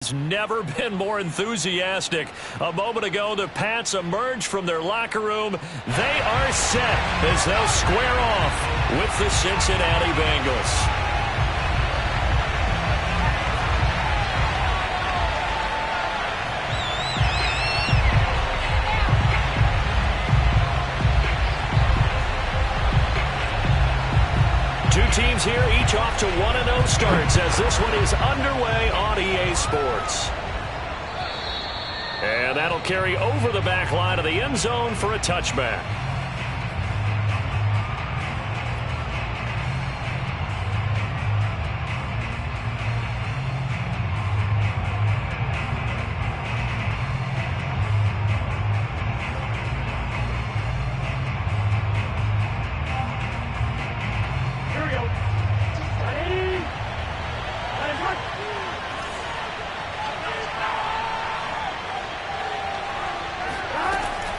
Has never been more enthusiastic. A moment ago, the Pats emerged from their locker room. They are set as they'll square off with the Cincinnati Bengals. Two teams here, each off to 1-0 starts as this one is underway on EA Sports. And that'll carry over the back line of the end zone for a touchback.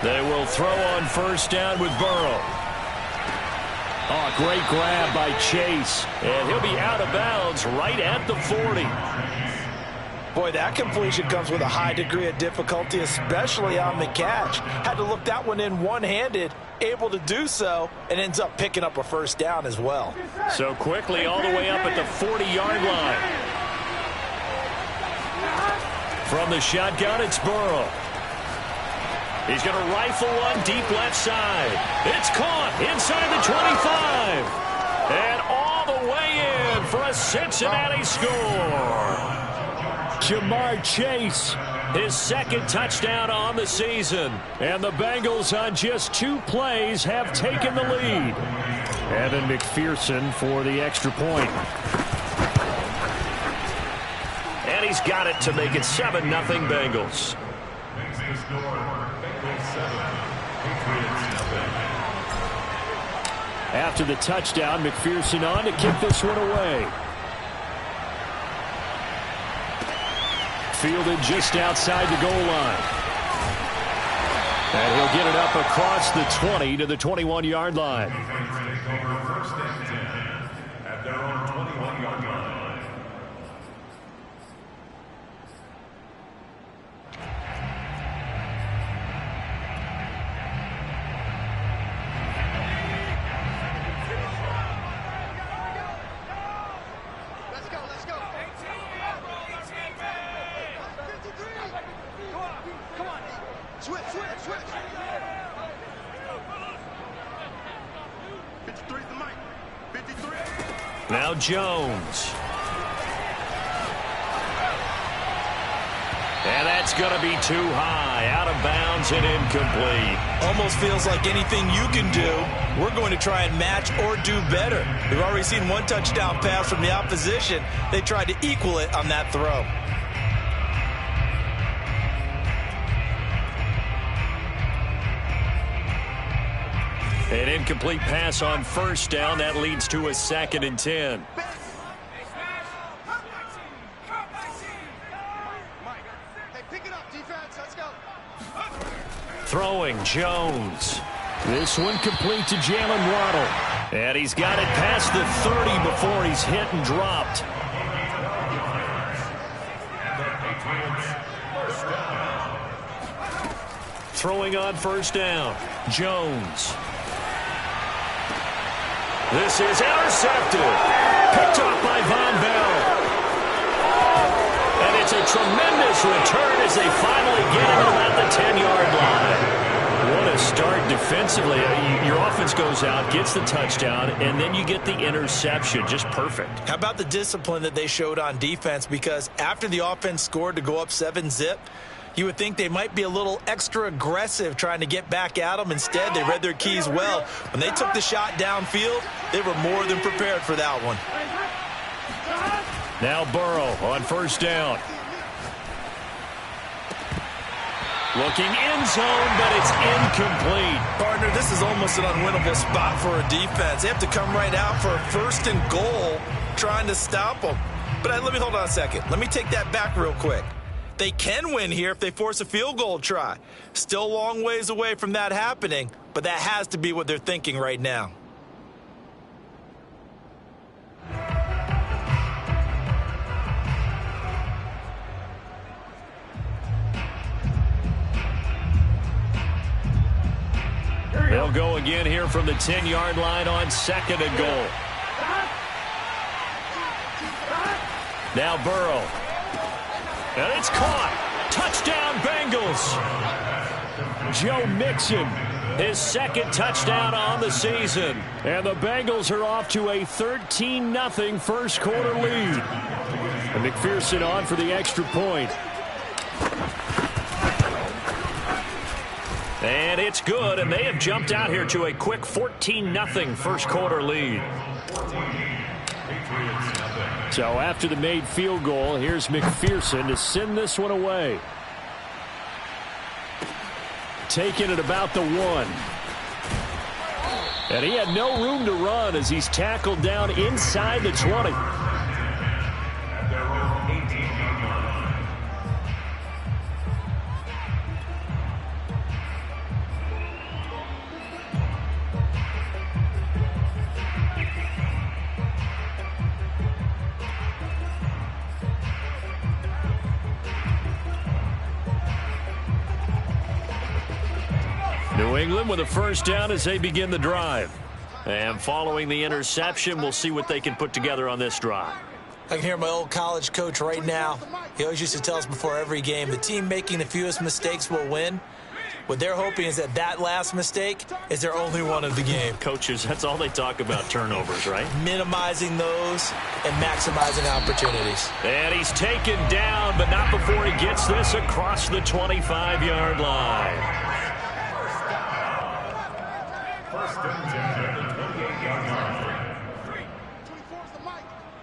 They will throw on first down with Burrow. Oh, great grab by Chase. And he'll be out of bounds right at the 40. Boy, that completion comes with a high degree of difficulty, especially on the catch. Had to look that one in one-handed, able to do so, and ends up picking up a first down as well. So quickly all the way up at the 40-yard line. From the shotgun, it's Burrow. He's going to rifle one deep left side. It's caught inside the 25. And all the way in for a Cincinnati score. Jamar Chase, his second touchdown on the season. And the Bengals on just 2 plays have taken the lead. Evan McPherson for the extra point. And he's got it to make it 7-0 Bengals. After the touchdown, McPherson on to kick this one away. Fielded just outside the goal line. And he'll get it up across the 20 to the 21-yard line. At their own 21-yard line. Now Jones. And that's going to be too high. Out of bounds and incomplete. Almost feels like anything you can do, we're going to try and match or do better. We've already seen one touchdown pass from the opposition. They tried to equal it on that throw. An incomplete pass on first down. That leads to a 2nd and 10. Throwing Jones. This one complete to Jalen Waddle. And he's got it past the 30 before he's hit and dropped. Throwing on first down. Jones. This is intercepted. Picked off by Von Bell. And it's a tremendous return as they finally get him at the 10-yard line. What a start defensively. Your offense goes out, gets the touchdown, and then you get the interception. Just perfect. How about the discipline that they showed on defense? Because after the offense scored to go up 7-zip, you would think they might be a little extra aggressive trying to get back at them. Instead, they read their keys well. When they took the shot downfield, they were more than prepared for that one. Now Burrow on first down. Looking end zone, but it's incomplete. Partner, this is almost an unwinnable spot for a defense. They have to come right out for a 1st and goal trying to stop them. But let me hold on a second. Let me take that back real quick. They can win here if they force a field goal try. Still a long ways away from that happening, but that has to be what they're thinking right now. They'll go again here from the 10-yard line on 2nd and goal. Now Burrow. And it's caught. Touchdown, Bengals. Joe Mixon, his 2nd touchdown on the season. And the Bengals are off to a 13-0 first quarter lead. And McPherson on for the extra point. And it's good, and they have jumped out here to a quick 14-0 first quarter lead. So after the made field goal, here's McPherson to send this one away. Taking it about the 1. And he had no room to run as he's tackled down inside the 20. New England with a first down as they begin the drive. And following the interception, we'll see what they can put together on this drive. I can hear my old college coach right now. He always used to tell us before every game, the team making the fewest mistakes will win. What they're hoping is that last mistake is their only one of the game. Coaches, that's all they talk about, turnovers, right? Minimizing those and maximizing opportunities. And he's taken down, but not before he gets this across the 25-yard line.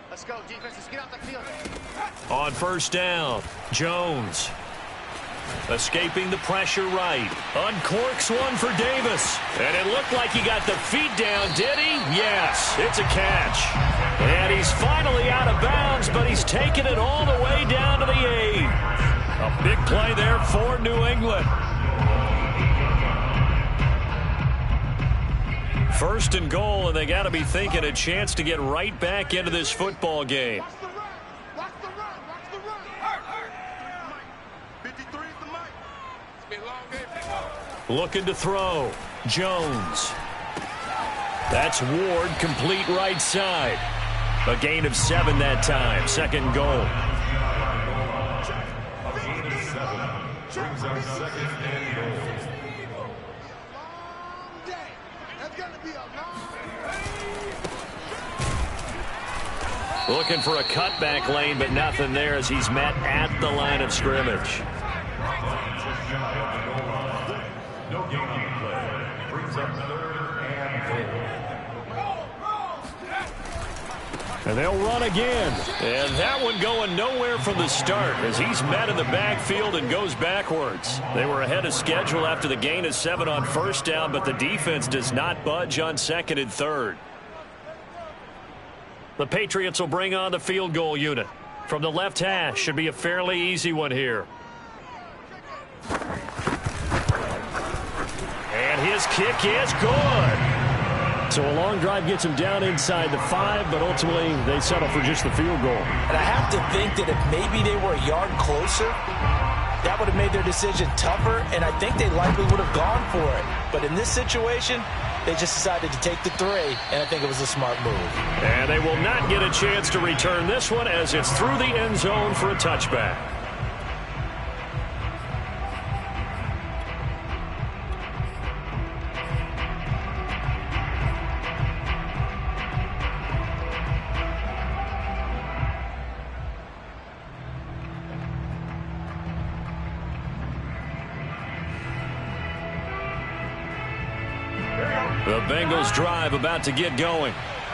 Let's go, defense. Let's get out the field. On first down, Jones. Escaping the pressure right. Uncorks one for Davis. And it looked like he got the feet down, did he? Yes, it's a catch. And he's finally out of bounds, but he's taken it all the way down to the 8. A big play there for New England. First and goal, and they got to be thinking a chance to get right back into this football game. Watch the run. Watch the run. Watch the run. 53 is the mic. It's been a long game. Looking to throw. Jones. That's Ward, complete right side. A gain of 7 that time. 2nd goal. Brings our 2nd and goal. Looking for a cutback lane, but nothing there as he's met at the line of scrimmage. No gain on the play. Brings up 3rd and goal. And they'll run again. And that one going nowhere from the start as he's met in the backfield and goes backwards. They were ahead of schedule after the gain of 7 on first down, but the defense does not budge on 2nd and 3rd. The Patriots will bring on the field goal unit. From the left hash, should be a fairly easy one here. And his kick is good. So a long drive gets him down inside the 5, but ultimately they settle for just the field goal. And I have to think that if maybe they were a yard closer, that would have made their decision tougher, and I think they likely would have gone for it. But in this situation, they just decided to take the 3, and I think it was a smart move. And they will not get a chance to return this one as it's through the end zone for a touchback. The Bengals drive about to get going.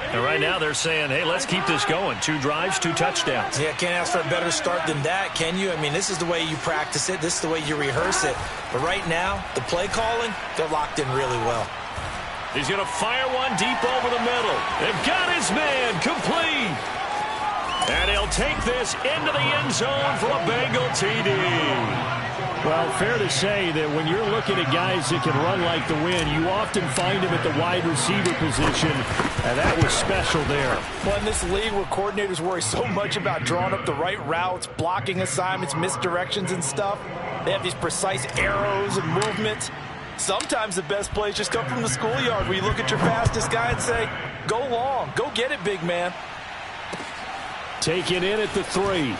And right now they're saying, hey, let's keep this going. 2 drives, 2 touchdowns. Yeah, can't ask for a better start than that, can you? I mean, this is the way you practice it. This is the way you rehearse it. But right now, the play calling, they're locked in really well. He's going to fire one deep over the middle. They've got his man complete. And he'll take this into the end zone for a Bengal TD. Well, fair to say that when you're looking at guys that can run like the wind, you often find them at the wide receiver position, and that was special there. Well, in this league where coordinators worry so much about drawing up the right routes, blocking assignments, misdirections and stuff, they have these precise arrows and movements. Sometimes the best plays just come from the schoolyard where you look at your fastest guy and say, go long, go get it, big man. Taken in at the 3.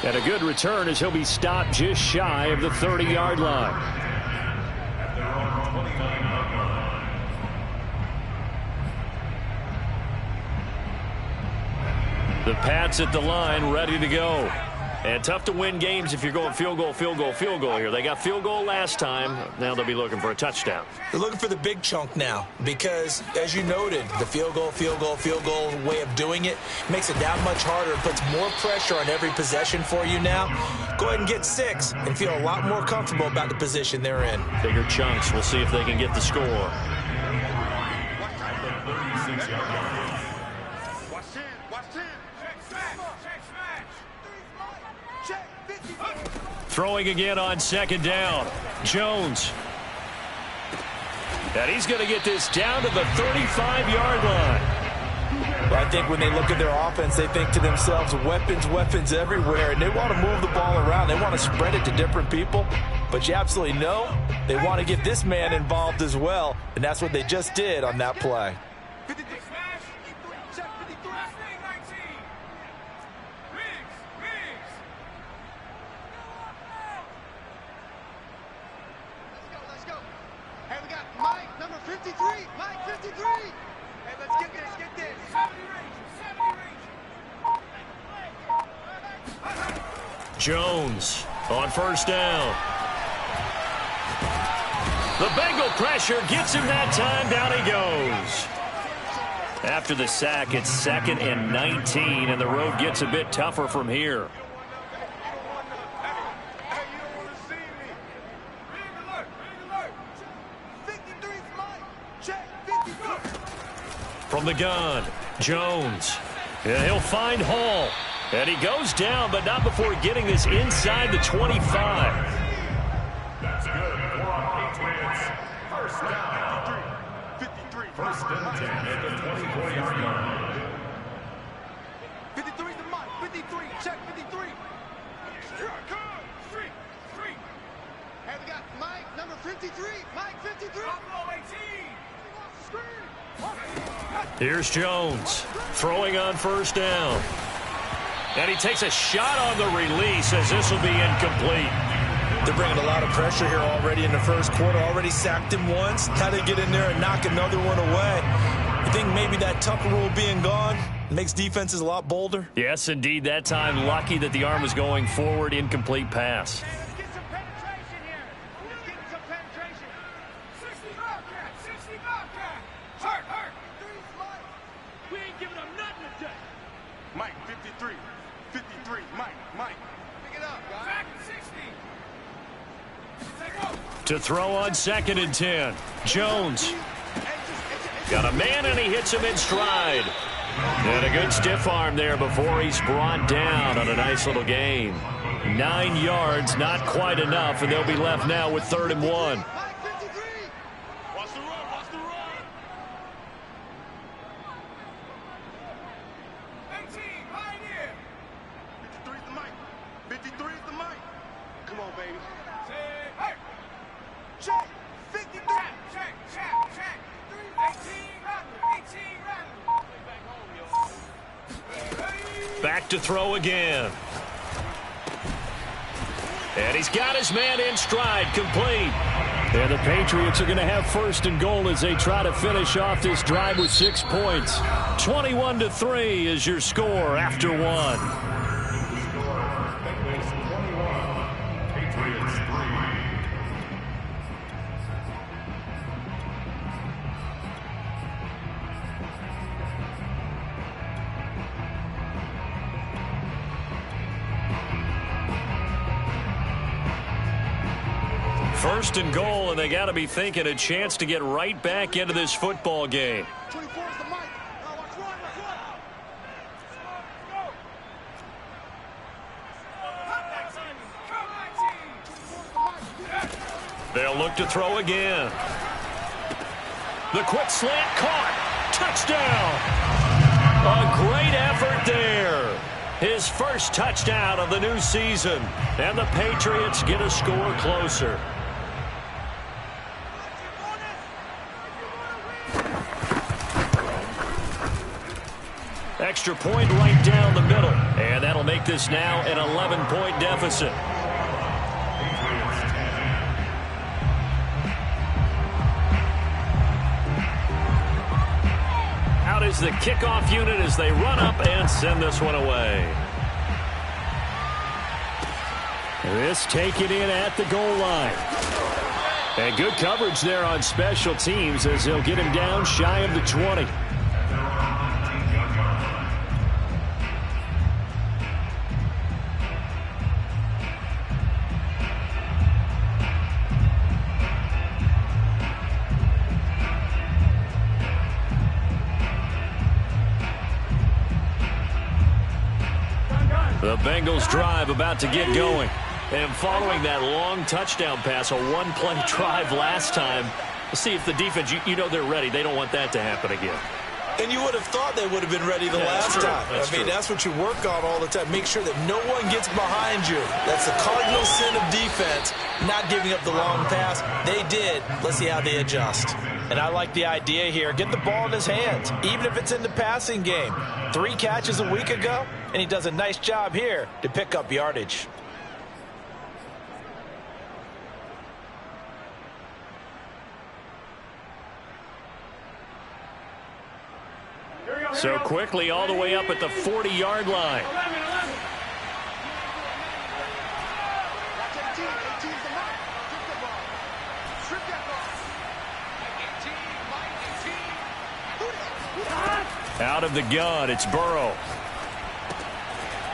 And a good return as he'll be stopped just shy of the 30-yard line. At their own 29-yard line. The Pats at the line ready to go. And tough to win games if you're going field goal, field goal, field goal here. They got field goal last time. Now they'll be looking for a touchdown. They're looking for the big chunk now because, as you noted, the field goal way of doing it makes it that much harder. It puts more pressure on every possession for you now. Go ahead and get 6 and feel a lot more comfortable about the position they're in. Bigger chunks. We'll see if they can get the score. At the 36-yard line. Watch 10. Watch 10. Check. 50. Throwing again on second down. Jones. And he's going to get this down to the 35-yard line. Well, I think when they look at their offense, they think to themselves, weapons everywhere, and they want to move the ball around. They want to spread it to different people, but you absolutely know they want to get this man involved as well, and that's what they just did on that play. 53. Check 53. Let's go. Hey, we got Mike, number 53. Mike, 53. Hey, let's get this, get this. 70 range. Jones on first down. The Bengal pressure gets him that time. Down he goes. After the sack, it's 2nd and 19, and the road gets a bit tougher from here. Hey, you don't want to see me. Big alert, big alert. 53's Mike. Check 53. From the gun, Jones. And he'll find Hall. And he goes down, but not before getting this inside the 25. That's good for Patriots. First down. 53. First and 10 at the 24-yard line. 53's the Mike. 53. Check 53. Here I come. Street. Hey, we got Mike, number 53. Mike, 53. Here's Jones throwing on first down. And he takes a shot on the release as this will be incomplete. They're bringing a lot of pressure here already in the first quarter. Already sacked him once. How they get in there and knock another one away. I think maybe that Tucker rule being gone makes defenses a lot bolder. Yes, indeed. That time, lucky that the arm was going forward. Incomplete pass. Let's get some penetration here. Let's get some penetration. 60 Bobcat. 60 Bobcat. Hurt. 53's Mike. We ain't giving them nothing today. Mike, 53. 53. Mike. Pick it up, guys. Back at 60. To throw on 2nd and 10. Jones. Got a man, and he hits him in stride. And a good stiff arm there before he's brought down on a nice little gain. 9 yards, not quite enough, and they'll be left now with 3rd and 1. Mike, 53. Watch the run. 18, pioneer. 53's the Mike. 53's the Mike. Come on, baby. Hey. Check. 53. Check. 18 Rattler. Back to throw again. And he's got his man in stride, complete. And the Patriots are going to have 1st and goal as they try to finish off this drive with 6 points. 21-3 is your score after 1. Bengals 21, Patriots 3. First and goal, and they got to be thinking a chance to get right back into this football game. 24 is the Mike. Watch run. They'll look to throw again. The quick slant caught. Touchdown. A great effort there. His first touchdown of the new season. And the Patriots get a score closer. Extra point right down the middle. And that'll make this now an 11-point deficit. Out is the kickoff unit as they run up and send this one away. This taken in at the goal line. And good coverage there on special teams as they'll get him down shy of the 20. The Bengals drive about to get going. And following that long touchdown pass, a one-play drive last time, let's see if the defense, you know they're ready. They don't want that to happen again. And you would have thought they would have been ready the last time. That's what you work on all the time. Make sure that no one gets behind you. That's the cardinal sin of defense, not giving up the long pass. They did. Let's see how they adjust. And I like the idea here. Get the ball in his hands, even if it's in the passing game. 3 catches a week ago, and he does a nice job here to pick up yardage. So quickly all the way up at the 40-yard line. Out of the gun, it's Burrow.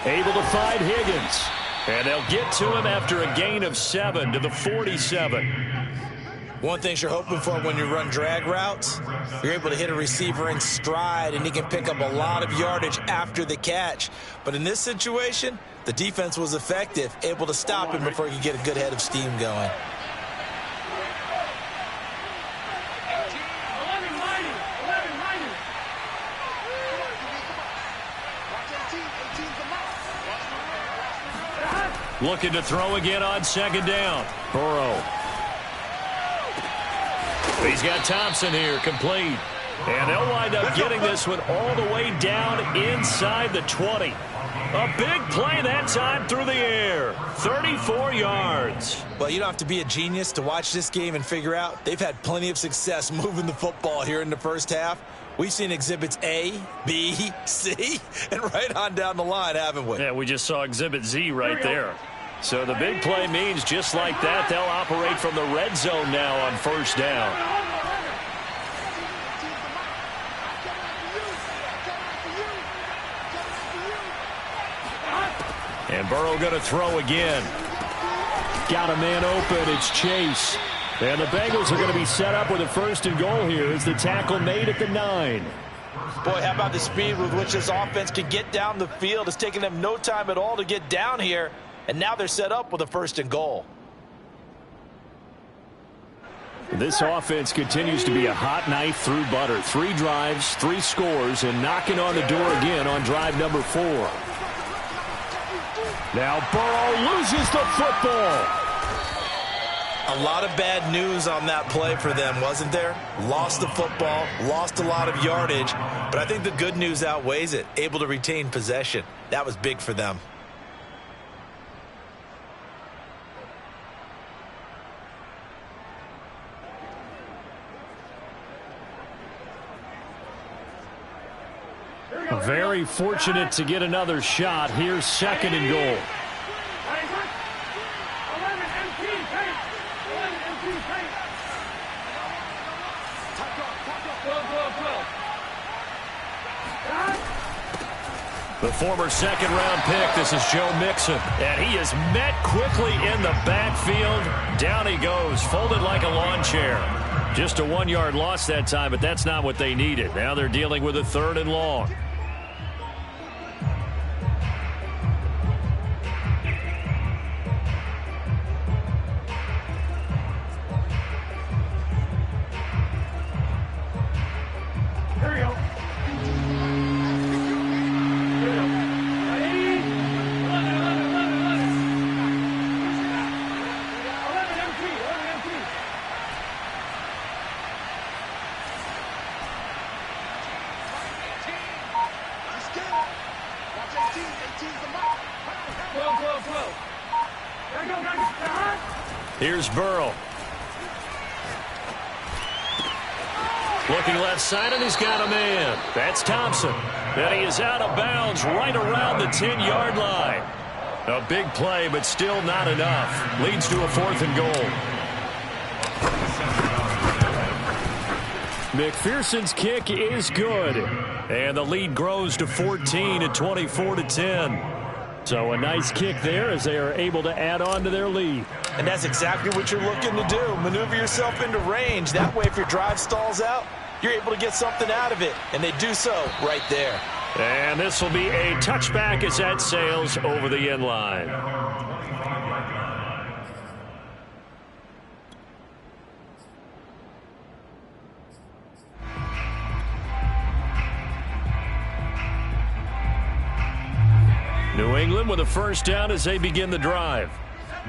Able to find Higgins. And they'll get to him after a gain of 7 to the 47. One thing you're hoping for when you run drag routes, you're able to hit a receiver in stride, and he can pick up a lot of yardage after the catch. But in this situation, the defense was effective, able to stop him before he could get a good head of steam going. Looking to throw again on second down. Burrow. He's got Thompson here, complete. And they'll wind up getting this one all the way down inside the 20. A big play that time through the air. 34 yards. Well, you don't have to be a genius to watch this game and figure out they've had plenty of success moving the football here in the first half. We've seen exhibits A, B, C, and right on down the line, haven't we? Yeah, we just saw exhibit Z right there. So the big play means just like that, they'll operate from the red zone now on first down. And Burrow going to throw again. Got a man open. It's Chase. And the Bengals are going to be set up with a first and goal here as the tackle made at the 9. Boy, how about the speed with which this offense can get down the field? It's taking them no time at all to get down here. And now they're set up with a first and goal. This offense continues to be a hot knife through butter. 3 drives, 3 scores, and knocking on the door again on drive number 4. Now Burrow loses the football. A lot of bad news on that play for them, wasn't there? Lost the football, lost a lot of yardage, but I think the good news outweighs it. Able to retain possession. That was big for them. Very fortunate to get another shot. Here's second and goal. The former second-round pick, this is Joe Mixon. And he is met quickly in the backfield. Down he goes, folded like a lawn chair. Just a 1-yard loss that time, but that's not what they needed. Now they're dealing with a 3rd and long. Here's Burrow. Looking left side, and he's got a man. That's Thompson. And he is out of bounds right around the 10-yard line. A big play, but still not enough. Leads to a 4th and goal. McPherson's kick is good. And the lead grows to 14 at 24-10. So a nice kick there as they are able to add on to their lead. And that's exactly what you're looking to do. Maneuver yourself into range. That way, if your drive stalls out, you're able to get something out of it. And they do so right there. And this will be a touchback as that sails over the end line. New England with a first down as they begin the drive.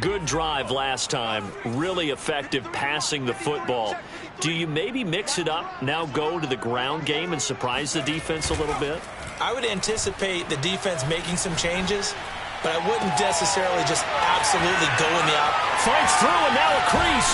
Good drive last time. Really effective passing the football. Do you maybe mix it up, now go to the ground game and surprise the defense a little bit? I would anticipate the defense making some changes, but I wouldn't necessarily just absolutely go in the out. Fights through and now a crease.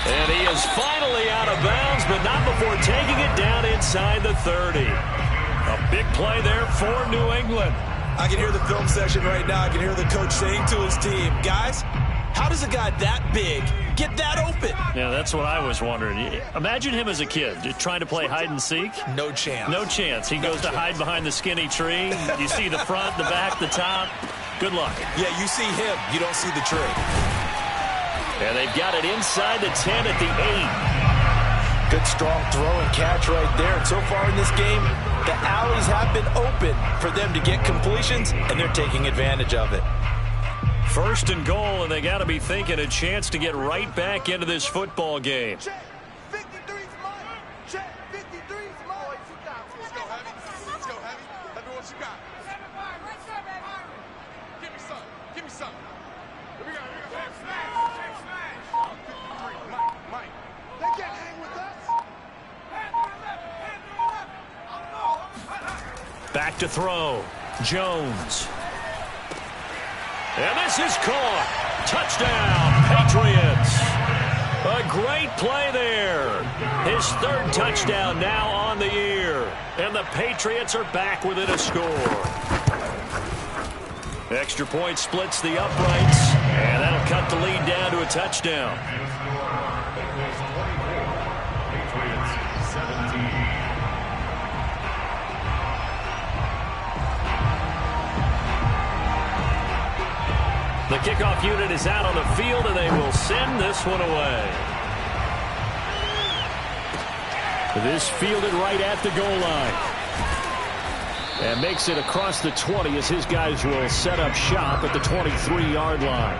And he is finally out of bounds, but not before taking it down inside the 30. A big play there for New England. I can hear the film session right now. I can hear the coach saying to his team, guys, how does a guy that big get that open? Yeah, that's what I was wondering. Imagine him as a kid trying to play hide and seek. No chance. No chance. He goes to hide behind the skinny tree. You see the front, the back, the top. Good luck. Yeah, you see him. You don't see the tree. And they've got it inside the 10 at the 8. Good strong throw and catch right there. And so far in this game, the alleys have been open for them to get completions, and they're taking advantage of it. First and goal, and they got to be thinking a chance to get right back into this football game. Check. 53's mine. Check. 53's mine. Let's go, Heavy. Let's go, Heavy. Heavy, what you got? 7-5. Right side, baby. Give me some. Give me some. Here we go. Check smash. Check smash. 53. Mike. They can't hang with us. Hand to the left. Hand to the left. Oh, no. Back to throw. Jones. And this is caught. Touchdown, Patriots. A great play there. His 3rd touchdown now on the year. And the Patriots are back within a score. Extra point splits the uprights. And that'll cut the lead down to a touchdown. Patriots 17. The kickoff unit is out on the field, and they will send this one away. This fielded right at the goal line. And makes it across the 20 as his guys will set up shop at the 23-yard line.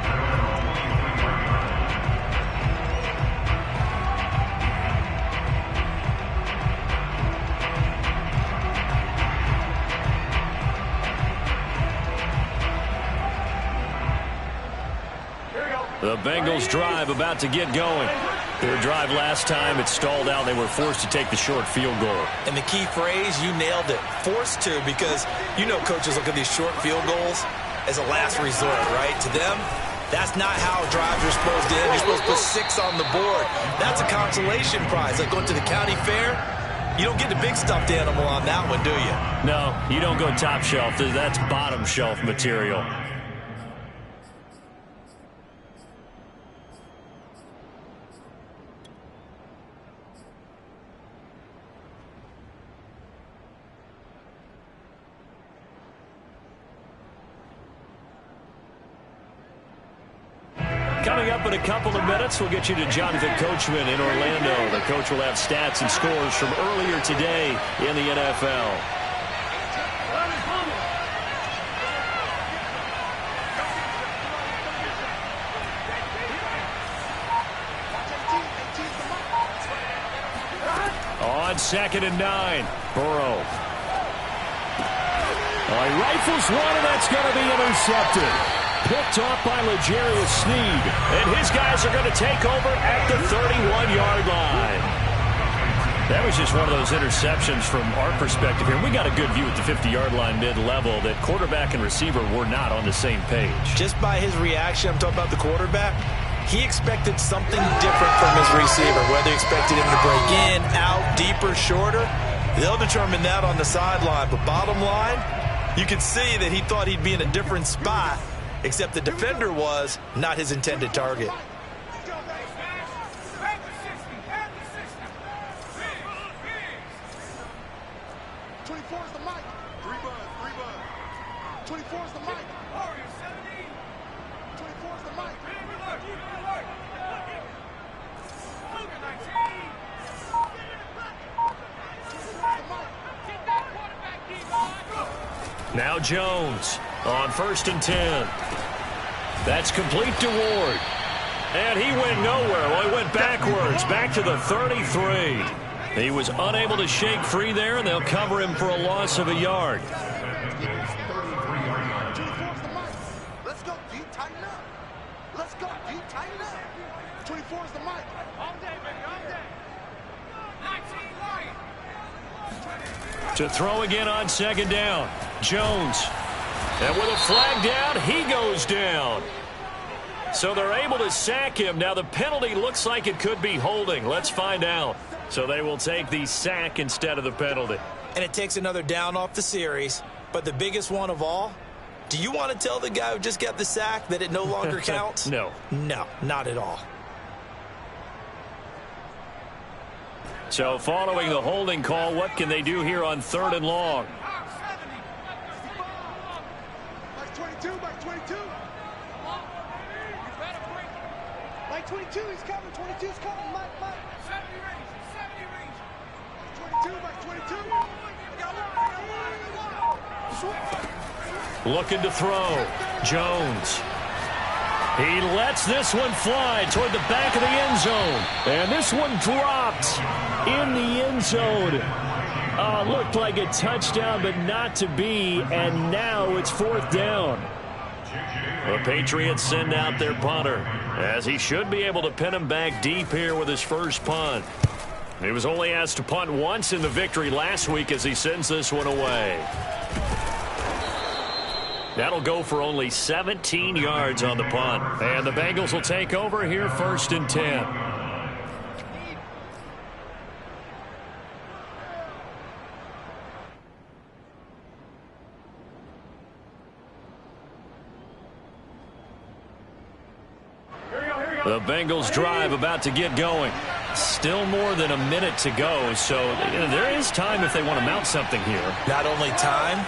The Bengals drive about to get going. Their drive last time, it stalled out. They were forced to take the short field goal. And the key phrase, you nailed it, forced to, because you know coaches look at these short field goals as a last resort, right? To them, that's not how drives are supposed to end. You're supposed to put 6 on the board. That's a consolation prize. Like going to the county fair, you don't get the big stuffed animal on that one, do you? No, you don't go top shelf. That's bottom shelf material. Coming up in a couple of minutes, we'll get you to Jonathan Coachman in Orlando. The coach will have stats and scores from earlier today in the NFL. On 2nd and 9, Burrow. He rifles one, and that's going to be intercepted. Picked off by L'Jarius Sneed. And his guys are going to take over at the 31-yard line. That was just one of those interceptions from our perspective here. We got a good view at the 50-yard line mid-level that quarterback and receiver were not on the same page. Just by his reaction, I'm talking about the quarterback, he expected something different from his receiver, whether he expected him to break in, out, deeper, shorter. They'll determine that on the sideline. But bottom line, you could see that he thought he'd be in a different spot, except the defender was not his intended target. 24's the mic. 3 bud. 24's the mic. 24's the mic. Now Jones on 1st and 10. That's complete to Ward. And he went nowhere. Well, he went backwards, back to the 33. He was unable to shake free there, and they'll cover him for a loss of a yard. Let's go deep, tighten up. Let's go deep, tighten up. 24's the mic. All day, baby, all day. 19 light. To throw again on 2nd down. Jones. And with a flag down, he goes down. So they're able to sack him. Now the penalty looks like it could be holding. Let's find out. So they will take the sack instead of the penalty. And it takes another down off the series. But the biggest one of all, do you want to tell the guy who just got the sack that it no longer counts? No. No, not at all. So following the holding call, what can they do here on 3rd and long? Like 22, like 22. Like 22, he's coming. 22's coming. Mike. 70 range. 22, like 22. Looking to throw. Jones. He lets this one fly toward the back of the end zone. And this one dropped in the end zone. Looked like a touchdown, but not to be. And now it's 4th down. The Patriots send out their punter, as he should be able to pin him back deep here with his first punt. He was only asked to punt once in the victory last week as he sends this one away. That'll go for only 17 yards on the punt. And the Bengals will take over here 1st and 10. The Bengals drive about to get going. Still more than a minute to go, so there is time if they want to mount something here. Not only time,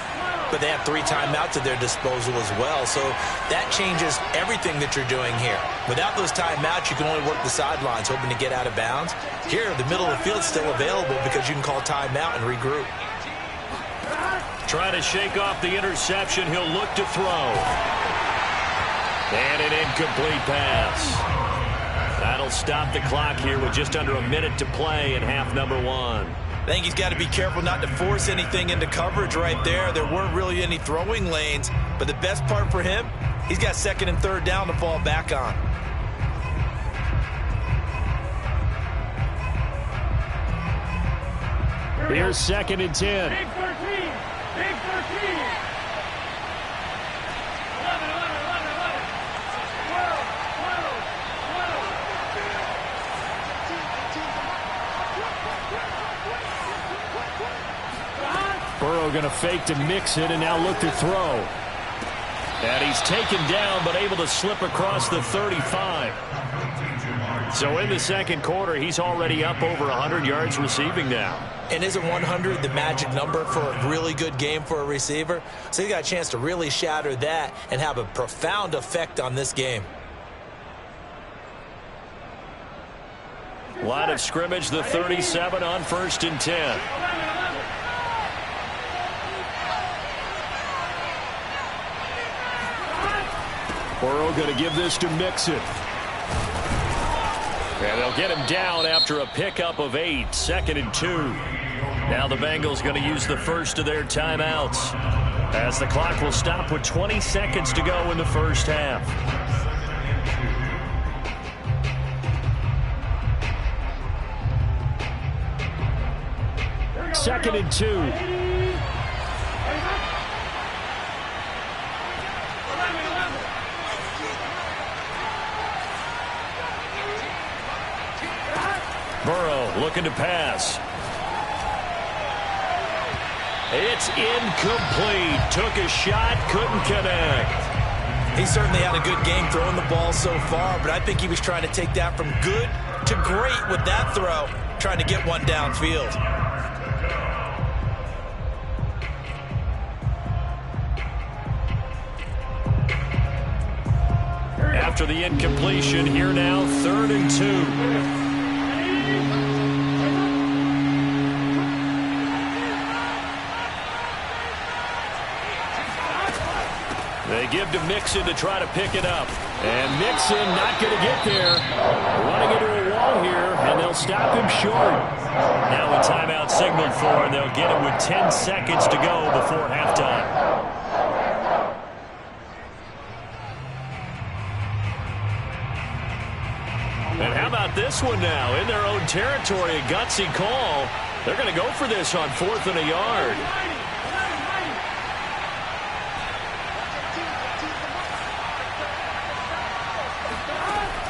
but they have 3 timeouts at their disposal as well, so that changes everything that you're doing here. Without those timeouts, you can only work the sidelines, hoping to get out of bounds. Here, the middle of the field is still available because you can call timeout and regroup. Trying to shake off the interception. He'll look to throw. And an incomplete pass. That'll stop the clock here with just under a minute to play in half number 1. I think he's got to be careful not to force anything into coverage right there. There weren't really any throwing lanes, but the best part for him, he's got 2nd and 3rd down to fall back on. Here's 2nd and 10. Big 13. Big 13. 12. Burrow going to fake to mix it and now look to throw. And he's taken down but able to slip across the 35. So in the 2nd quarter, he's already up over 100 yards receiving now. And isn't 100 the magic number for a really good game for a receiver? So he got a chance to really shatter that and have a profound effect on this game. Line of scrimmage, the 37 on 1st and 10. Burrow going to give this to Mixon. And they'll get him down after a pickup of 8, 2nd and 2. Now the Bengals going to use the first of their timeouts, as the clock will stop with 20 seconds to go in the first half. 2nd and 2. Burrow looking to pass. It's incomplete. Took a shot, couldn't connect. He certainly had a good game throwing the ball so far, but I think he was trying to take that from good to great with that throw, trying to get one downfield. After the incompletion, here now, 3rd and 2. They give to Mixon to try to pick it up. And Mixon not going to get there. Running into a wall here, and they'll stop him short. Now a timeout signaled for, and they'll get it with 10 seconds to go before halftime. And how about this one now? In their own territory, a gutsy call. They're going to go for this on 4th and a yard.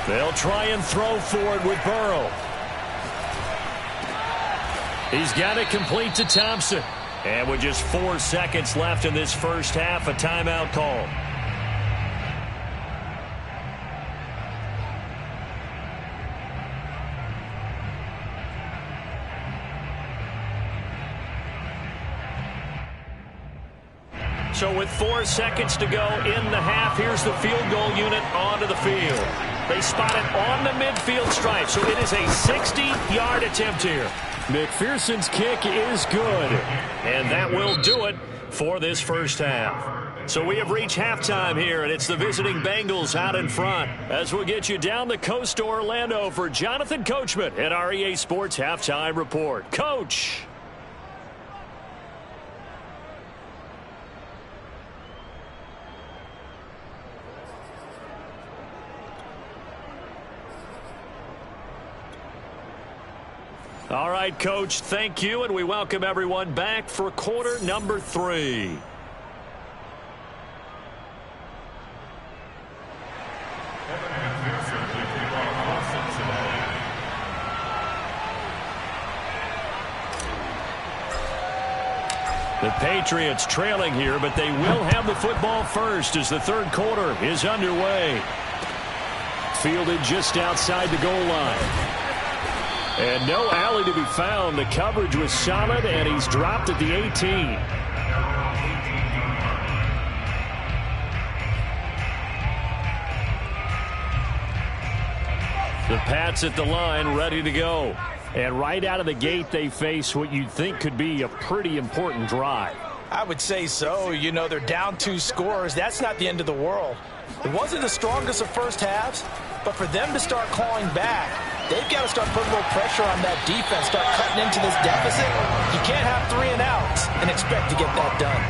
They'll try and throw for it with Burrow. He's got it complete to Thompson. And with just 4 seconds left in this first half, a timeout call. So with 4 seconds to go in the half, here's the field goal unit onto the field. They spot it on the midfield stripe, so it is a 60-yard attempt here. McPherson's kick is good, and that will do it for this first half. So we have reached halftime here, and it's the visiting Bengals out in front. As we'll get you down the coast to Orlando for Jonathan Coachman at our EA Sports Halftime Report. Coach. All right, Coach, thank you, and we welcome everyone back for quarter number 3. The Patriots trailing here, but they will have the football first as the third quarter is underway. Fielded just outside the goal line. And no alley to be found. The coverage was solid, and he's dropped at the 18. The Pats at the line, ready to go. And right out of the gate, they face what you'd think could be a pretty important drive. I would say so. You know, they're down 2 scores. That's not the end of the world. It wasn't the strongest of first halves, but for them to start clawing back, they've got to start putting a little pressure on that defense, start cutting into this deficit. You can't have 3 and outs and expect to get that done.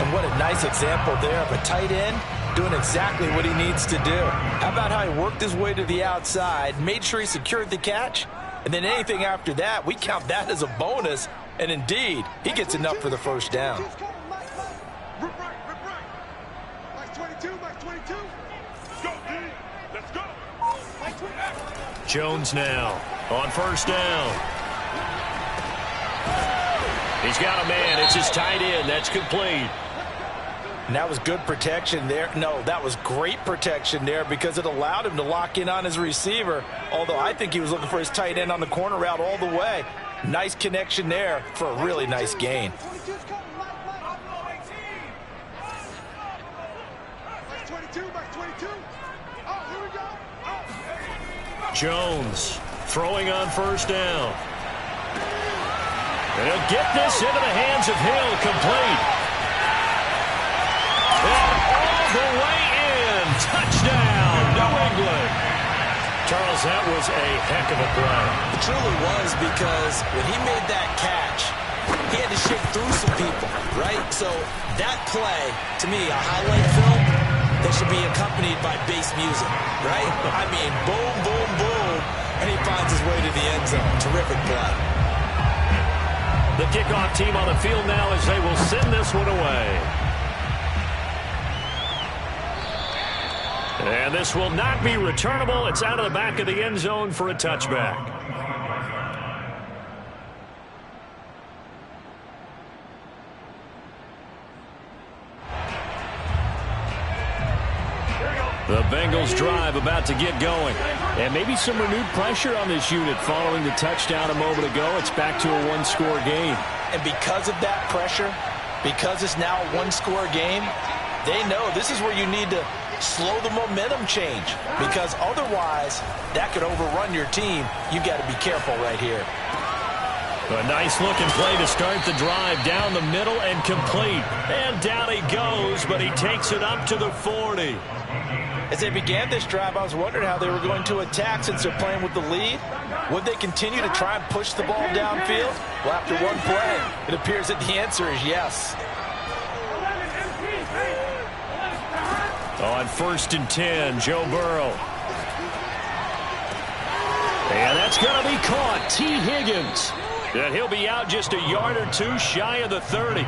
And what a nice example there of a tight end doing exactly what he needs to do. How about how he worked his way to the outside, made sure he secured the catch, and then anything after that, we count that as a bonus. And indeed, he gets enough for the first down. Jones now on first down. He's got a man. It's his tight end. That's complete. And that was good protection there. No, that was great protection there because it allowed him to lock in on his receiver, although I think he was looking for his tight end on the corner route all the way. Nice connection there for a really nice gain. Jones throwing on first down. And he'll get this into the hands of Hill, complete. And all the way in. Touchdown, New England. Charles, that was a heck of a play. It truly was, because when he made that catch, he had to shake through some people, right? So that play, to me, a highlight film that should be accompanied by bass music, right? I mean, boom, boom, boom, and he finds his way to the end zone. Terrific play. The kickoff team on the field now as they will send this one away. And this will not be returnable. It's out of the back of the end zone for a touchback. The Bengals drive about to get going. And maybe some renewed pressure on this unit following the touchdown a moment ago. It's back to a one-score game. And because of that pressure, because it's now a one-score game, they know this is where you need to slow the momentum change, because otherwise that could overrun your team. You got to be careful right here. A nice looking play to start the drive down the middle and complete. And down he goes, but he takes it up to the 40. As they began this drive, I was wondering how they were going to attack since they're playing with the lead. Would they continue to try and push the ball downfield? Well, after one play, it appears that the answer is yes. On 1st and 10, Joe Burrow. And that's going to be caught. T. Higgins. And he'll be out just a yard or two shy of the 30.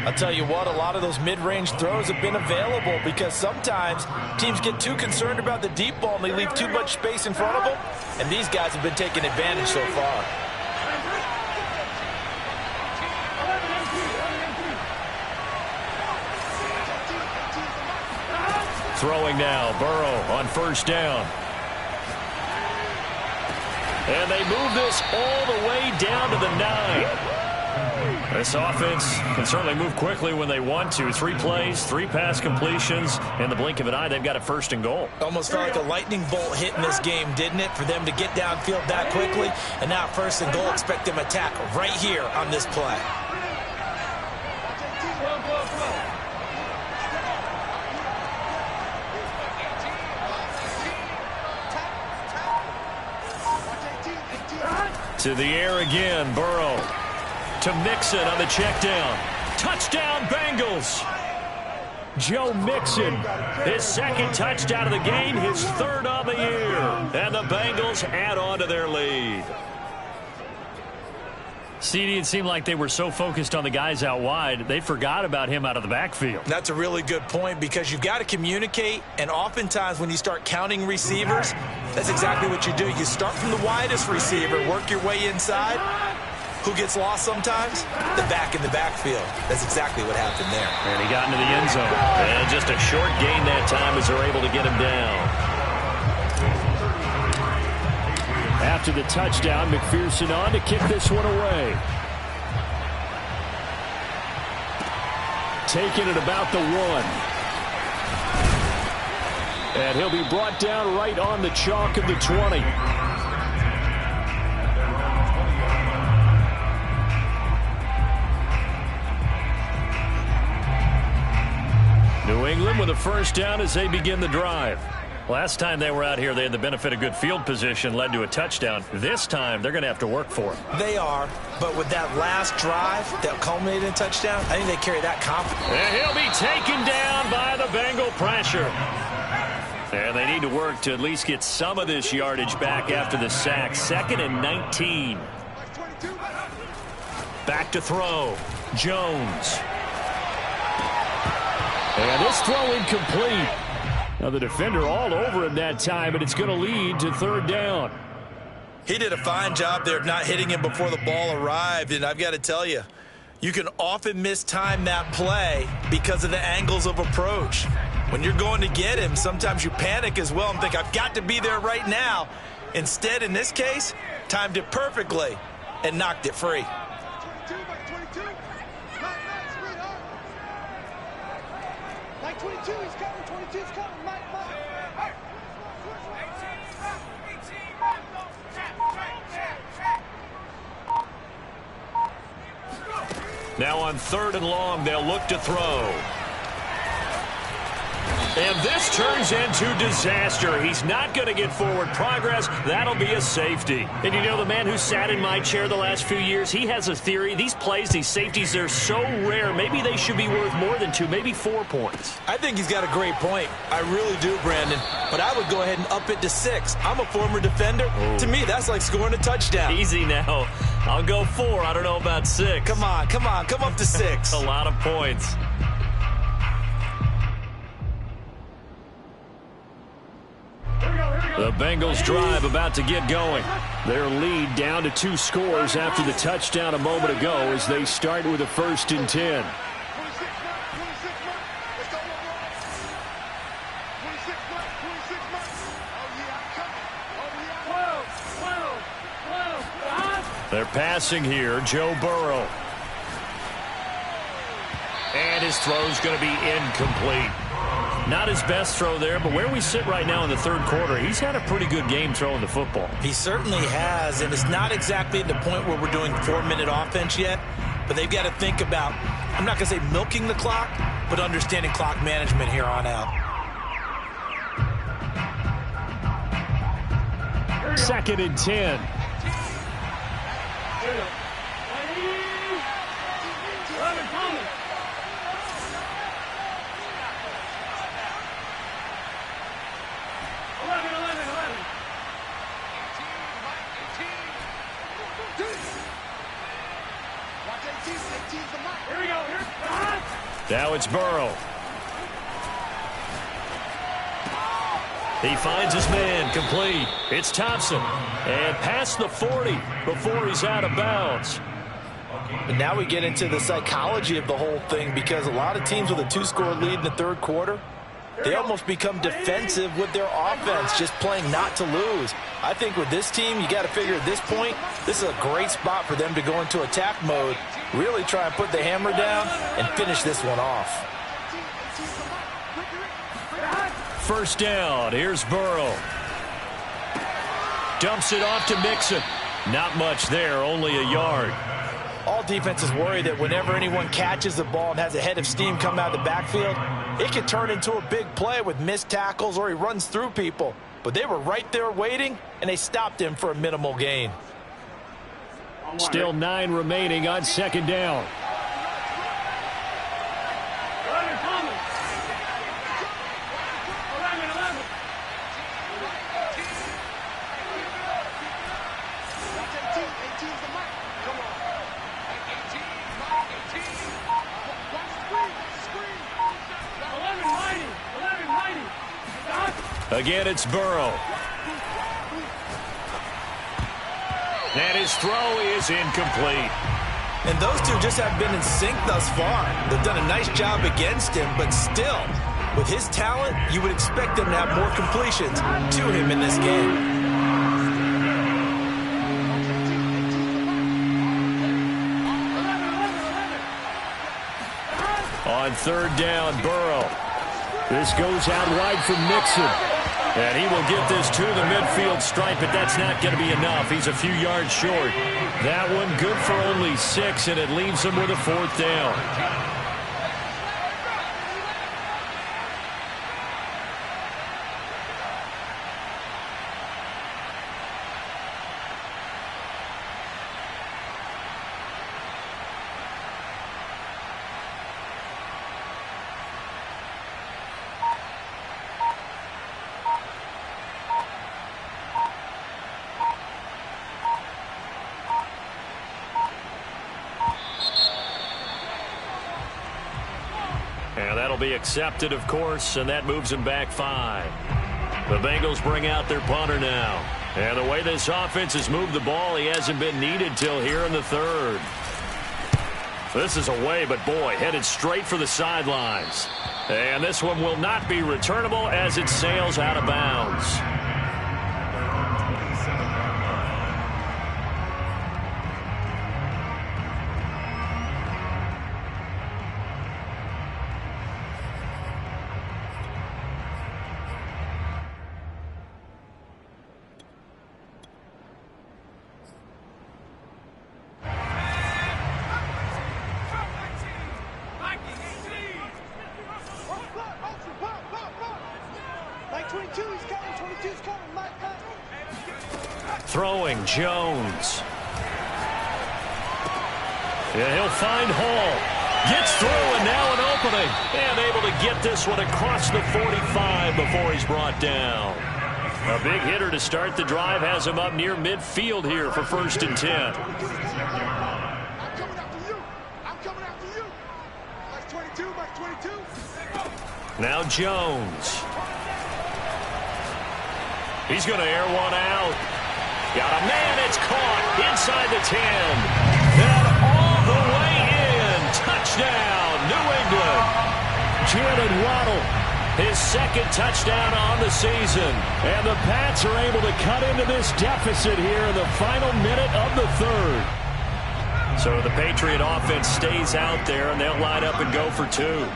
I'll tell you what, a lot of those mid-range throws have been available because sometimes teams get too concerned about the deep ball and they leave too much space in front of them. And these guys have been taking advantage so far. Throwing now, Burrow on 1st down. And they move this all the way down to the 9. This offense can certainly move quickly when they want to. 3 plays, 3 pass completions. In the blink of an eye, they've got a 1st and goal. Almost felt like a lightning bolt hit in this game, didn't it? For them to get downfield that quickly. And now 1st and goal, expect them to attack right here on this play. To the air again, Burrow. To Mixon on the check down. Touchdown, Bengals. Joe Mixon, his 2nd touchdown of the game, his 3rd on the year. And the Bengals add on to their lead. CD, it seemed like they were so focused on the guys out wide, they forgot about him out of the backfield. That's a really good point because you've got to communicate, and oftentimes when you start counting receivers, that's exactly what you do. You start from the widest receiver, work your way inside. Who gets lost sometimes? The back in the backfield. That's exactly what happened there. And he got into the end zone. And just a short gain that time as they're able to get him down. After the touchdown, McPherson on to kick this one away. Taking it about the 1. And he'll be brought down right on the chalk of the 20. New England with a 1st down as they begin the drive. Last time they were out here, they had the benefit of good field position, led to a touchdown. This time, they're going to have to work for it. They are, but with that last drive that culminated in a touchdown, I think they carry that confidence. And he'll be taken down by the Bengal pressure. And they need to work to at least get some of this yardage back after the sack. 2nd and 19. Back to throw. Jones. And this throw incomplete. Now the defender all over him that time, but it's going to lead to 3rd down. He did a fine job there of not hitting him before the ball arrived, and I've got to tell you, you can often mistime that play because of the angles of approach. When you're going to get him, sometimes you panic as well and think, I've got to be there right now. Instead, in this case, timed it perfectly and knocked it free. Like 22, he's coming. 22's coming. Mike. Now on 3rd and long, they'll look to throw. And this turns into disaster. He's not going to get forward progress. That'll be a safety. And you know, the man who sat in my chair the last few years, he has a theory. These plays, these safeties, they're so rare. Maybe they should be worth more than 2, maybe 4 points. I think he's got a great point. I really do, Brandon. But I would go ahead and up it to 6. I'm a former defender. Ooh. To me, that's like scoring a touchdown. Easy now. I'll go 4. I don't know about 6. Come on. Come up to 6. A lot of points. The Bengals drive about to get going. Their lead down to 2 scores after the touchdown a moment ago as they start with a 1st and 10. They're passing here, Joe Burrow. And his throw's going to be incomplete. Not his best throw there, but where we sit right now in the 3rd quarter, he's had a pretty good game throwing the football. He certainly has, and it's not exactly at the point where we're doing 4-minute offense yet, but they've got to think about, I'm not going to say milking the clock, but understanding clock management here on out. 2nd and 10. Now it's Burrow. He finds his man, complete. It's Thompson. And past the 40 before he's out of bounds. And now we get into the psychology of the whole thing, because a lot of teams with a 2-score lead in the 3rd quarter, they almost become defensive with their offense, just playing not to lose. I think with this team, you got to figure at this point, this is a great spot for them to go into attack mode, really try and put the hammer down and finish this one off. 1st down. Here's Burrow. Dumps it off to Mixon. Not much there, only a yard. All defenses worry that whenever anyone catches the ball and has a head of steam come out of the backfield, it can turn into a big play with missed tackles or he runs through people. But they were right there waiting, and they stopped him for a minimal gain. Still 9 remaining on 2nd down. Again, it's Burrow. And his throw is incomplete. And those two just have been in sync thus far. They've done a nice job against him, but still, with his talent, you would expect them to have more completions to him in this game. On 3rd down, Burrow. This goes out wide for Mixon. And he will get this to the midfield stripe, but that's not going to be enough. He's a few yards short. That one good for only 6, and it leaves him with a 4th down. And that'll be accepted, of course, and that moves him back 5. The Bengals bring out their punter now. And the way this offense has moved the ball, he hasn't been needed till here in the 3rd. This is away, but boy, headed straight for the sidelines. And this one will not be returnable as it sails out of bounds. Throwing Jones. Yeah, he'll find Hall. Gets through, and now an opening. And able to get this one across the 45 before he's brought down. A big hitter to start the drive has him up near midfield here for 1st and 10. I'm coming after you. I'm coming after you. Max 22, Max 22. Now Jones. He's going to air one out. Got a man. It's caught inside the 10. And all the way in. Touchdown, New England. Jalen Waddle, his 2nd touchdown on the season. And the Pats are able to cut into this deficit here in the final minute of the 3rd. So the Patriot offense stays out there, and they'll line up and go for 2.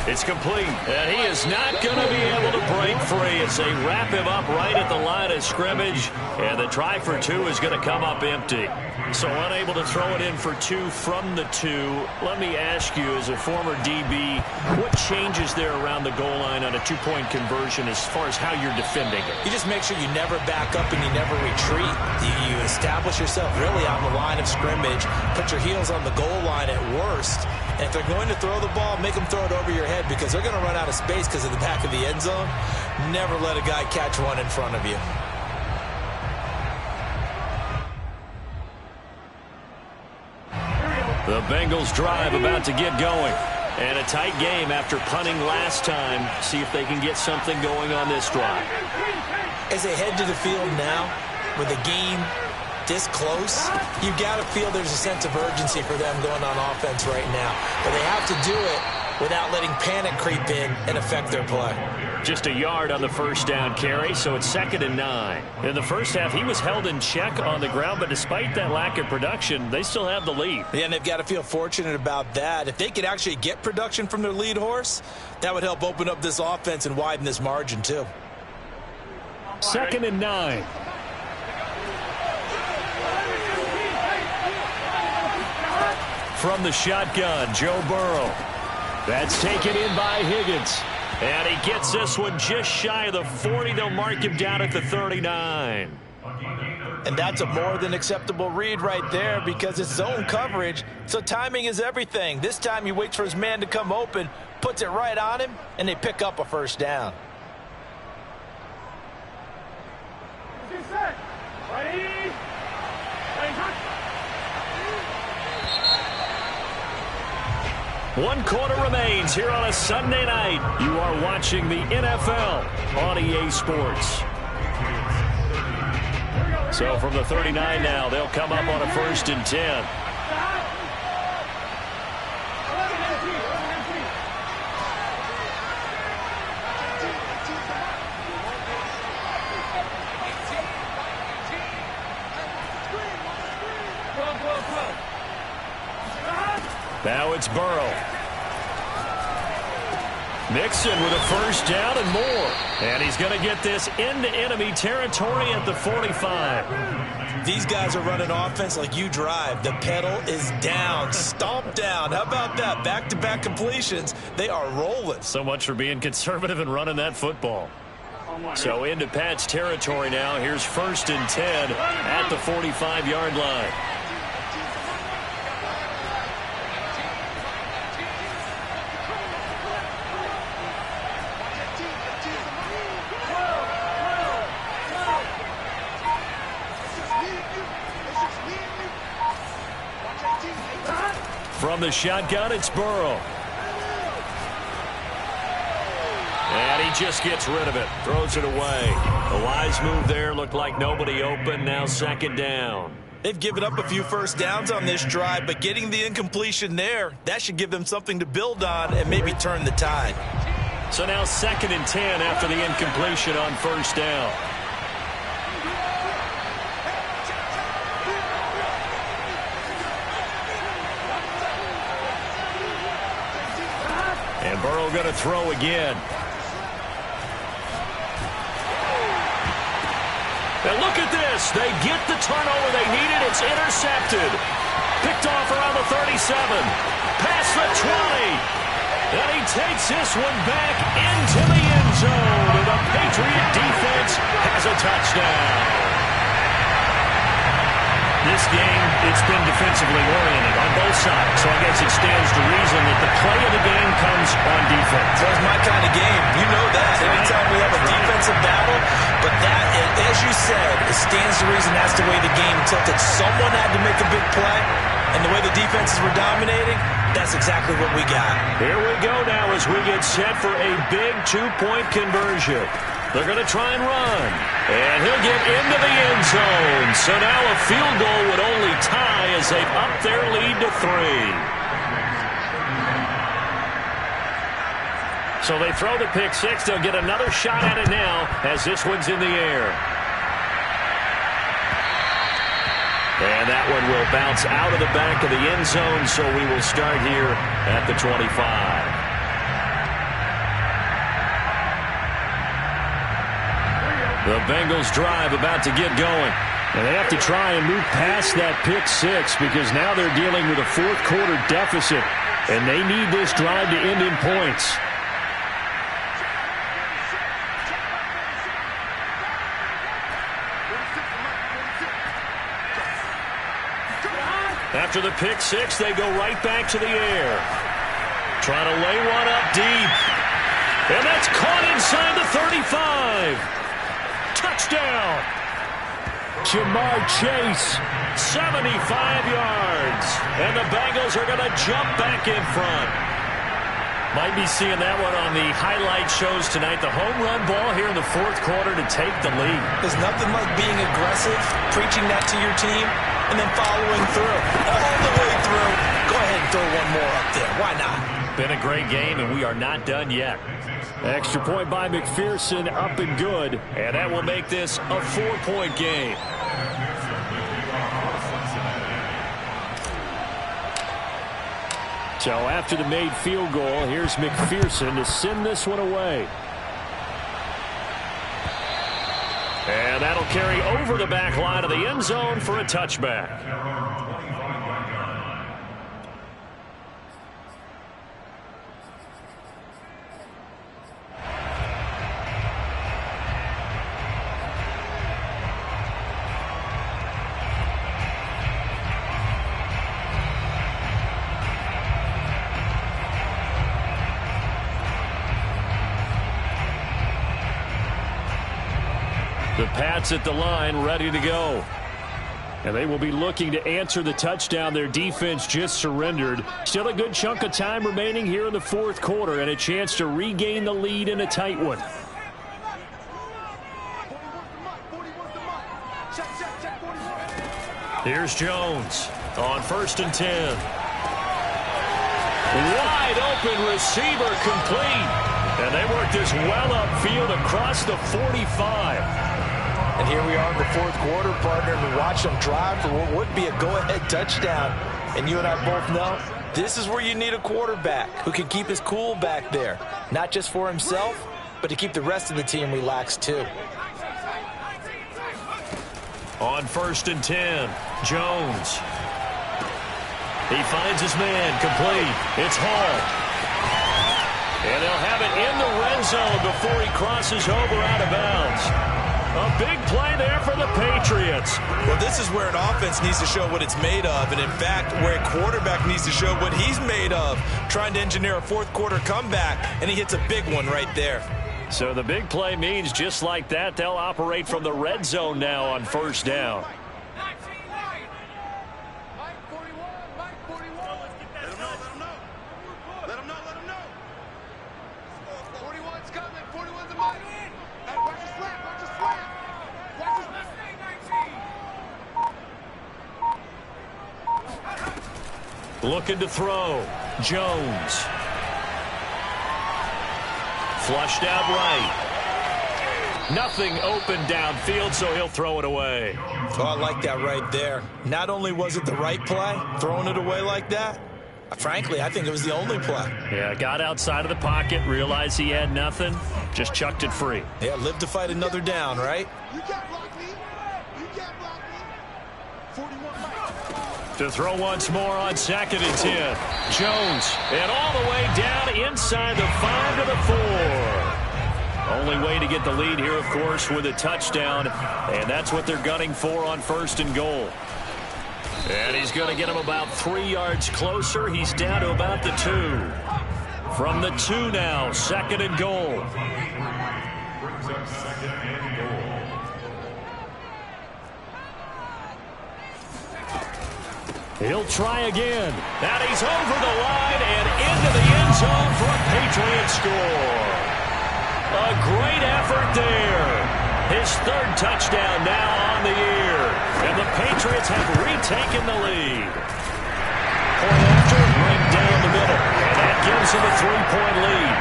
It's complete, and he is not going to be able to break free as they wrap him up right at the line of scrimmage, and the try for 2 is going to come up empty. So unable to throw it in for 2 from the 2. Let me ask you, as a former DB, what changes there around the goal line on a 2-point conversion as far as how you're defending it? You just make sure you never back up and you never retreat. You establish yourself really on the line of scrimmage, put your heels on the goal line at worst, and if they're going to throw the ball, make them throw it over your head because they're going to run out of space because of the back of the end zone. Never let a guy catch one in front of you. The Bengals drive about to get going. And a tight game after punting last time. See if they can get something going on this drive. As they head to the field now, with the game this close, you've got to feel there's a sense of urgency for them going on offense right now. But they have to do it without letting panic creep in and affect their play. Just a yard on the 1st down carry, so it's 2nd and 9. In the first half, he was held in check on the ground, but despite that lack of production, they still have the lead. Yeah, and they've got to feel fortunate about that. If they could actually get production from their lead horse, that would help open up this offense and widen this margin too. 2nd and 9. From the shotgun, Joe Burrow. That's taken in by Higgins. And he gets this one just shy of the 40. They'll mark him down at the 39. And that's a more than acceptable read right there because it's zone coverage, so timing is everything. This time he waits for his man to come open, puts it right on him, and they pick up a 1st down. One quarter remains here on a Sunday night. You are watching the NFL on EA Sports. So from the 39 now, they'll come up on a 1st and 10. Now it's Burrow. Mixon with a 1st down and more. And he's going to get this into enemy territory at the 45. These guys are running offense like you drive. The pedal is down, stomp down. How about that? Back-to-back completions. They are rolling. So much for being conservative and running that football. So into Pat's territory now. Here's 1st and 10 at the 45-yard line. From the shotgun, it's Burrow. And he just gets rid of it. Throws it away. A wise move there. Looked like nobody open. Now 2nd down. They've given up a few 1st downs on this drive, but getting the incompletion there, that should give them something to build on and maybe turn the tide. So now 2nd and 10 after the incompletion on 1st down. And Burrow going to throw again. And look at this. They get the turnover they needed. It's intercepted. Picked off around the 37. Past the 20. And he takes this one back into the end zone. And the Patriot defense has a touchdown. This game, it's been defensively oriented on both sides, so I guess it stands to reason that the play of the game comes on defense. That's my kind of game. You know that. Anytime we have a defensive battle, but that, as you said, it stands to reason that's the way the game tilted. Someone had to make a big play, and the way the defenses were dominating, that's exactly what we got. Here we go now as we get set for a big two-point conversion. They're going to try and run. And he'll get into the end zone. So now a field goal would only tie as they've upped their lead to 3. So they throw the pick six. They'll get another shot at it now as this one's in the air. And that one will bounce out of the back of the end zone. So we will start here at the 25. The Bengals drive about to get going. And they have to try and move past that pick six because now they're dealing with a fourth quarter deficit. And they need this drive to end in points. After the pick six, they go right back to the air. Trying to lay one up deep. And that's caught inside the 35. Touchdown. Jamar Chase, 75 yards. And the Bengals are going to jump back in front. Might be seeing that one on the highlight shows tonight. The home run ball here in the fourth quarter to take the lead. There's nothing like being aggressive, preaching that to your team, and then following through. All the way through. Go ahead and throw one more up there. Why not? Been a great game, and we are not done yet. Extra point by McPherson, up and good. And that will make this a 4-point game. So after the made field goal, here's McPherson to send this one away. And that'll carry over the back line of the end zone for a touchback. The Pats at the line, ready to go. And they will be looking to answer the touchdown their defense just surrendered. Still a good chunk of time remaining here in the fourth quarter and a chance to regain the lead in a tight one. Here's Jones on 1st and 10. Wide open receiver complete. And they work this well upfield across the 45. And here we are in the fourth quarter, partner, and we watch them drive for what would be a go-ahead touchdown. And you and I both know this is where you need a quarterback who can keep his cool back there. Not just for himself, but to keep the rest of the team relaxed too. On 1st and 10, Jones. He finds his man, complete. It's Hall. And they'll have it in the red zone before he crosses over out of bounds. A big play there for the Patriots. Well, this is where an offense needs to show what it's made of. And, in fact, where a quarterback needs to show what he's made of. Trying to engineer a fourth quarter comeback, and he hits a big one right there. So the big play means just like that, they'll operate from the red zone now on 1st down. Looking to throw. Jones. Flushed out right. Nothing open downfield, so he'll throw it away. Oh, I like that right there. Not only was it the right play, throwing it away like that, frankly, I think it was the only play. Yeah, got outside of the pocket, realized he had nothing, just chucked it free. Yeah, live to fight another down, right? You can't block me. You can't block me. 41 Mike. To throw once more on 2nd and 10. Jones, and all the way down inside the 5 to the 4. Only way to get the lead here, of course, with a touchdown, and that's what they're gunning for on 1st and goal. And he's going to get him about 3 yards closer. He's down to about the 2. From the 2 now, 2nd and goal. Brings up 2nd and goal. He'll try again. And he's over the line and into the end zone for a Patriot score. A great effort there. His 3rd touchdown now on the year. And the Patriots have retaken the lead. Point after, right down the middle. And that gives him a 3-point lead.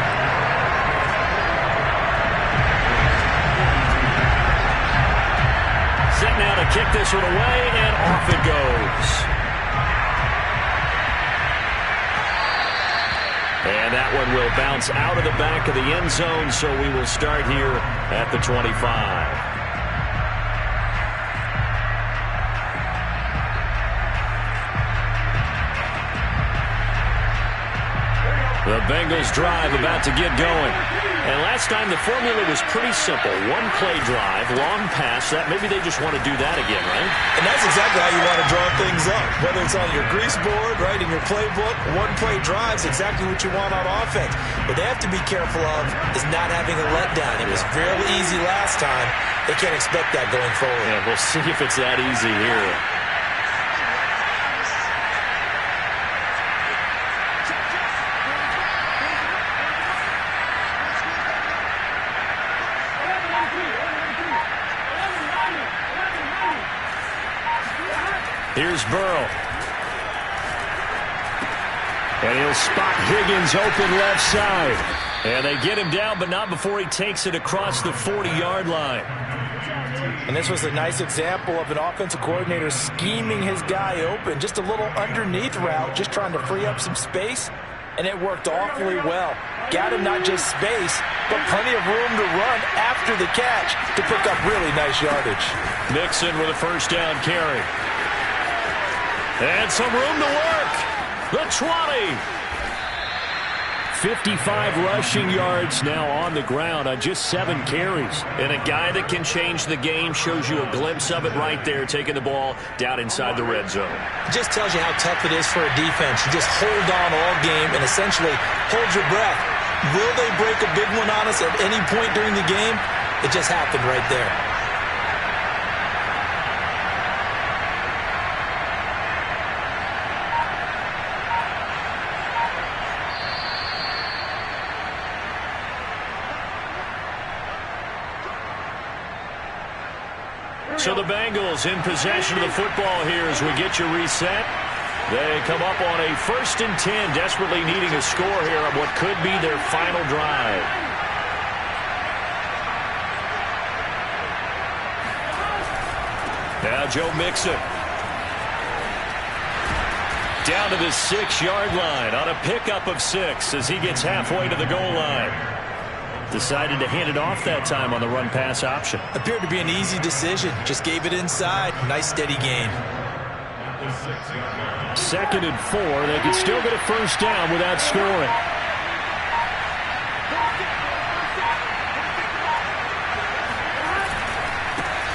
Set now to kick this one away, and off it goes. And that one will bounce out of the back of the end zone, so we will start here at the 25. The Bengals drive about to get going. And last time the formula was pretty simple. 1-play drive, long pass. That maybe they just want to do that again, right? And that's exactly how you want to draw things up. Whether it's on your grease board, right, in your playbook, 1-play drive is exactly what you want on offense. What they have to be careful of is not having a letdown. It was fairly easy last time. They can't expect that going forward. Yeah, we'll see if it's that easy here. Here's Burrow. And he'll spot Higgins open left side. And they get him down, but not before he takes it across the 40-yard line. And this was a nice example of an offensive coordinator scheming his guy open. Just a little underneath route, just trying to free up some space. And it worked awfully well. Got him not just space, but plenty of room to run after the catch to pick up really nice yardage. Mixon with a 1st down carry. And some room to work. The 20. 55 rushing yards now on the ground on just 7 carries. And a guy that can change the game, shows you a glimpse of it right there, taking the ball down inside the red zone. It just tells you how tough it is for a defense. You just hold on all game and essentially hold your breath. Will they break a big one on us at any point during the game? It just happened right there. So the Bengals in possession of the football here as we get you reset. They come up on a 1st and 10, desperately needing a score here on what could be their final drive. Now Joe Mixon. Down to the 6-yard line on a pickup of 6 as he gets halfway to the goal line. Decided to hand it off that time on the run-pass option. Appeared to be an easy decision. Just gave it inside. Nice, steady gain. 2nd and 4. They could still get a 1st down without scoring.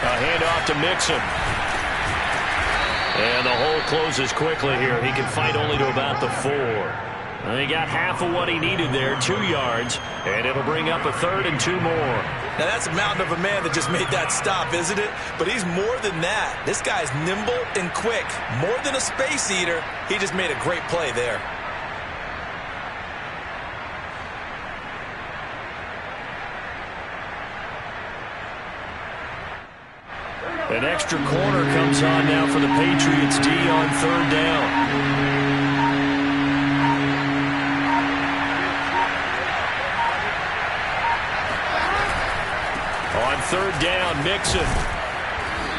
A handoff to Mixon. And the hole closes quickly here. He can fight only to about the 4. And he got half of what he needed there, 2 yards, and it'll bring up a 3rd and 2 more. Now that's a mountain of a man that just made that stop, isn't it? But he's more than that. This guy's nimble and quick. More than a space eater, he just made a great play there. An extra corner comes on now for the Patriots D on 3rd down. On 3rd down, Mixon.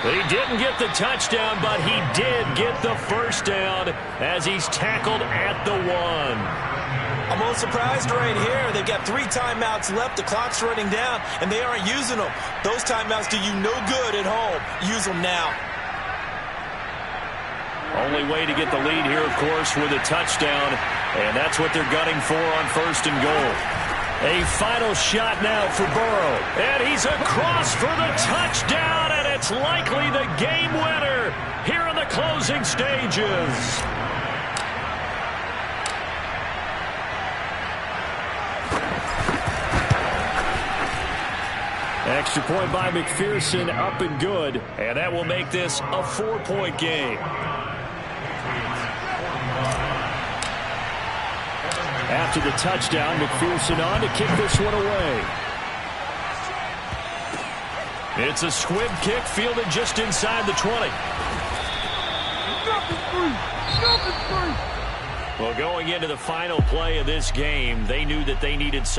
He didn't get the touchdown, but he did get the 1st down as he's tackled at the 1. I'm a little surprised right here. They've got 3 timeouts left. The clock's running down, and they aren't using them. Those timeouts do you no good at home. Use them now. Only way to get the lead here, of course, with a touchdown, and that's what they're gunning for on 1st and goal. A final shot now for Burrow, and he's across for the touchdown, and it's likely the game winner here in the closing stages. Extra point by McPherson, up and good, and that will make this a 4-point game. After the touchdown, McPherson on to kick this one away. It's a squib kick fielded just inside the 20. Well, going into the final play of this game, they knew that they needed